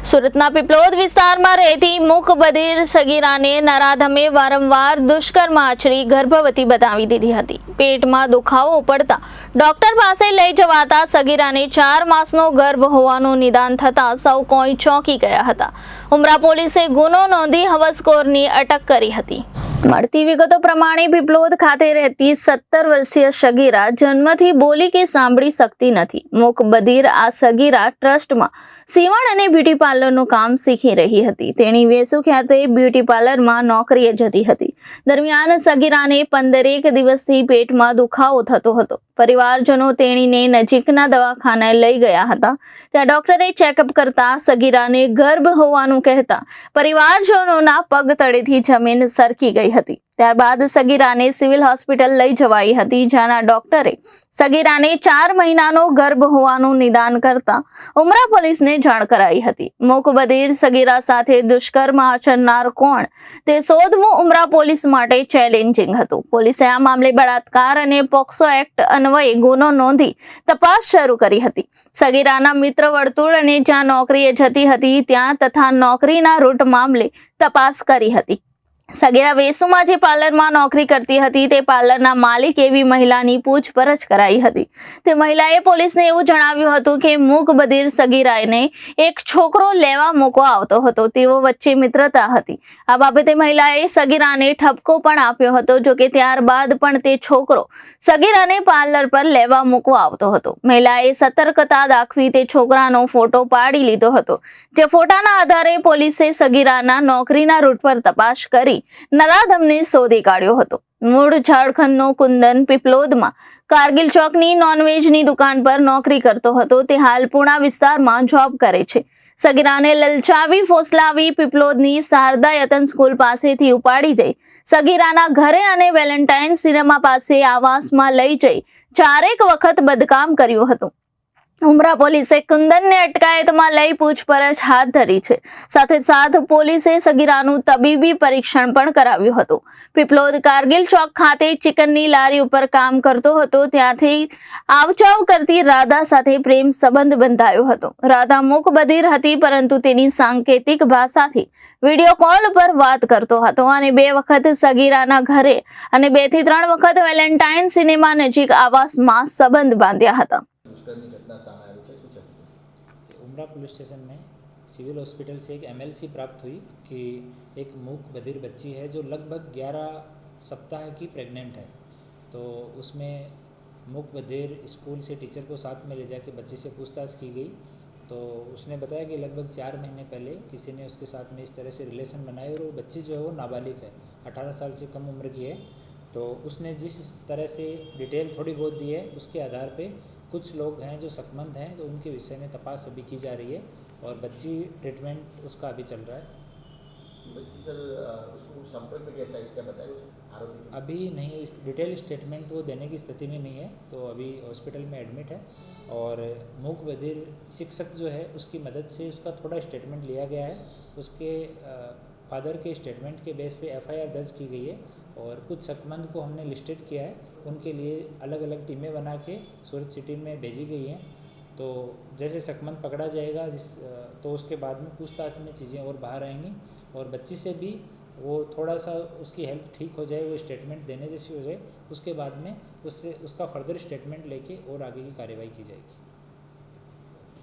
સુરતના પીપલોદ વિસ્તારમાં રહેતી મૂક બધિર સગીરાને નરાધમે વારંવાર દુષ્કર્મ આચરી ગર્ભવતી બનાવી દીધી હતી. પેટમાં દુખાવો પડતા ડોક્ટર પાસે લઈ જવાતા સગીરાને 4 માસનો ગર્ભ હોવાનું નિદાન થતાં સૌ કોઈ ચોંકી ગયા હતા. ઉમરા પોલીસે ગુનો નોંધી હવસખોરની અટક કરી હતી. મળતી વિગતો પ્રમાણે પીપલોદ ખાતે રહેતી 17 વર્ષીય સગીરા જન્મથી બોલી કે સાંભળી શકતી નથી. મૂક બધિર આ સગીરા ટ્રસ્ટમાં સીવણ અને બ્યુટી પાર્લરનું કામ શીખી રહી હતી. તેણી વેસુ ખાતે બ્યુટી પાર્લરમાં નોકરીએ જતી હતી. દરમિયાન સગીરાને 15 દિવસથી પેટમાં દુખાવો થતો હતો. પરિવારજનો તેણીને નજીકના દવાખાને લઈ ગયા હતા. ત્યાં ડોક્ટરે ચેકઅપ કરતા સગીરાને ગર્ભ હોવાનું કહેતા પરિવારજનોના પગ તળેથી જમીન સરકી ગઈ હતી. ત્યારબાદ સગીરાને સિવિલ હોસ્પિટલ લઈ જવાઈ હતી, જ્યાંના ડોક્ટરે સગીરાને 4 મહિનાનો ગર્ભ હોવાનું નિદાન કરતા ઉમરા પોલીસને જાણ કરાઈ હતી. મૂક બધિર સગીરા સાથે દુષ્કર્મ આચરનાર કોણ તે શોધવું ઉમરા પોલીસ માટે ચેલેન્જિંગ હતું. પોલીસે આ મામલે બળાત્કાર અને પોક્સો એક્ટ અન્વયે ગુનો નોંધી તપાસ શરૂ કરી હતી. સગીરાના મિત્ર વર્તુળ અને જ્યાં નોકરીએ જતી હતી ત્યાં તથા નોકરીના રૂટ મામલે તપાસ કરી હતી. સગીરા વેસુમાં જે પાર્લરમાં નોકરી કરતી હતી તે પાર્લરના માલિક એવી મહિલાની પૂછપરછ કરાઈ હતી. તે મહિલાએ પોલીસને એવું જણાવ્યું હતું કે મૂક બધિર સગીરાને એક છોકરો લેવા મૂકવા આવતો હતો. તેઓ વચ્ચે મિત્રતા હતી. આ બાબતે મહિલાએ સગીરાને ઠપકો પણ આપ્યો હતો. જોકે ત્યારબાદ પણ તે છોકરો સગીરાને પાર્લર પર લેવા મૂકવા આવતો હતો. મહિલાએ સતર્કતા દાખવી તે છોકરાનો ફોટો પાડી લીધો હતો. જે ફોટાના આધારે પોલીસે સગીરાના નોકરીના રૂટ પર તપાસ કરી નરાધમને શોધી કાઢ્યો હતો. મૂળ ઝારખંડનો કુંદન પીપલોદમાં કારગિલ ચોકની નોનવેજની દુકાન પર નોકરી કરતો હતો. તે હાલ પુણા વિસ્તારમાં જોબ કરે છે. સગીરાને લલચાવી ફોસલાવી પીપલોદની શારદા યતન સ્કૂલ પાસેથી ઉપાડી જઈ સગીરાના ઘરે અને વેલેન્ટાઇન સિનેમા પાસે આવાસમાં લઈ જઈ 4 વખત બદકામ કર્યું હતું. ઉમરા પોલીસે કુંદનને અટકાયતમાં લઈ પૂછપરછ હાથ ધરી છે. સાથે પોલીસે સગીરાનું તબીબી પરીક્ષણ પણ કરાવ્યું હતું. પીપલોદ કારગિલ ચોક ખાતે ચિકનની લારી ઉપર કામ કરતો હતો. ત્યાંથી આવજાવ કરતી રાધા સાથે પ્રેમ સંબંધ બંધાયો હતો. રાધા મૂક બધિર હતી, પરંતુ તેની સાંકેતિક ભાષાથી વિડીયો કોલ પર વાત કરતો હતો અને 2 વખત સગીરાના ઘરે અને 2 થી 3 વખત વેલેન્ટાઇન સિનેમા નજીક આવાસમાં સંબંધ બાંધ્યા હતા. उमरा पुलिस स्टेशन में सिविल हॉस्पिटल से एक एमएलसी प्राप्त हुई कि एक मूक बधिर बच्ची है जो लगभग 11 सप्ताह की प्रेग्नेंट है. तो उसमें मूक बधिर स्कूल से टीचर को साथ में ले जाके बच्ची से पूछताछ की गई. तो उसने बताया कि लगभग 4 महीने पहले किसी ने उसके साथ में इस तरह से रिलेशन बनाए और वो बच्ची जो है वो नाबालिग है, 18 साल से कम उम्र की है. तो उसने जिस तरह से डिटेल थोड़ी बहुत दी है उसके आधार पे कुछ लोग हैं जो शकमंद हैं, तो उनके विषय में तपास अभी की जा रही है और बच्ची ट्रीटमेंट उसका अभी चल रहा है. बच्ची सर उसको संपर्क में कैसा है, क्या बताया आरोपी? अभी नहीं, इस डिटेल स्टेटमेंट वो देने की स्थिति में नहीं है. तो अभी हॉस्पिटल में एडमिट है और मूक बधिर शिक्षक जो है उसकी मदद से उसका थोड़ा स्टेटमेंट लिया गया है. उसके फादर के स्टेटमेंट के बेस पे एफआईआर दर्ज की गई है और कुछ शकमंद को हमने लिस्टेड किया है. उनके लिए अलग अलग टीमें बना के सूरत सिटी में भेजी गई हैं. तो जैसे शकमंद पकड़ा जाएगा तो उसके बाद में पूछताछ में चीज़ें और बाहर आएंगी और बच्ची से भी वो थोड़ा सा उसकी हेल्थ ठीक हो जाए, वो स्टेटमेंट देने जैसी हो जाए, उसके बाद में उससे उसका फर्दर स्टेटमेंट लेके और आगे की कार्यवाही की जाएगी.